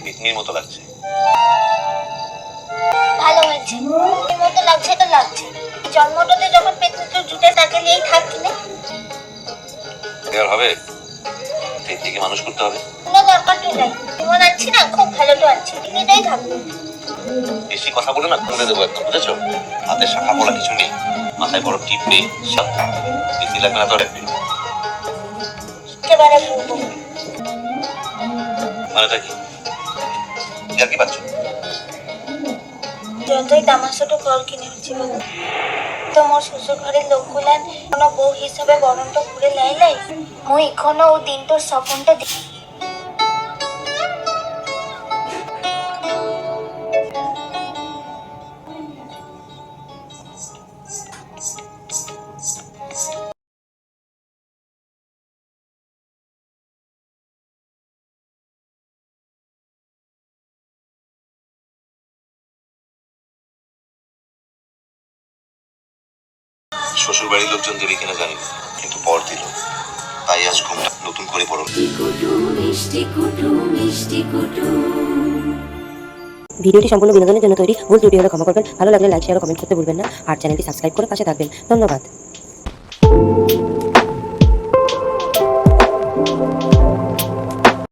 পিকনির মতো লাগছে। ভালো হয়েছে, এর মতো লাগছে তো লাগছে। জন্মটাতে যখন পেটে জুটে তাকে নিয়েই থাকছি না, এবার হবে পেটটিকে মানুষ করতে হবে। কোনো দরকার তো নাই। জীবন আনছি না, খুব ভালো তো আনছি, এটাই থাকবে। বেশি কথা বলে না খুলে দেবো একদম, বুঝেছো? হাতে শাখা পড়া কিছু নেই, মাথায় বড় টিপ নেই, পিকনি লাগবে না তোর একদিন। একেবারে বলবো মানেটা কি? আর কি পাচ্ছ? যতই তামাশাটো কর কিনে হচ্ছে তো মোর শ্বশুর ঘরের লোকগুলান কোনো বউ হিসাবে বরণটা করে লাইলাই মই এখনো ও দিনটোর স্বপনটা শ্বশুর বাড়ির লোকজন দেবে কিনা জানি না, কিন্তু পর দিল, তাই আজ ঘুমটা নতুন করে পড়ো। ভিডিওটি সম্পূর্ণ বিনোদনের জন্য তৈরি, ভুল ত্রুটি হলে ক্ষমা করবেন। ভালো লাগলে লাইক, শেয়ার ও কমেন্ট করতে ভুলবেন না। আর চ্যানেলটি সাবস্ক্রাইব করে পাশে থাকবেন। ধন্যবাদ।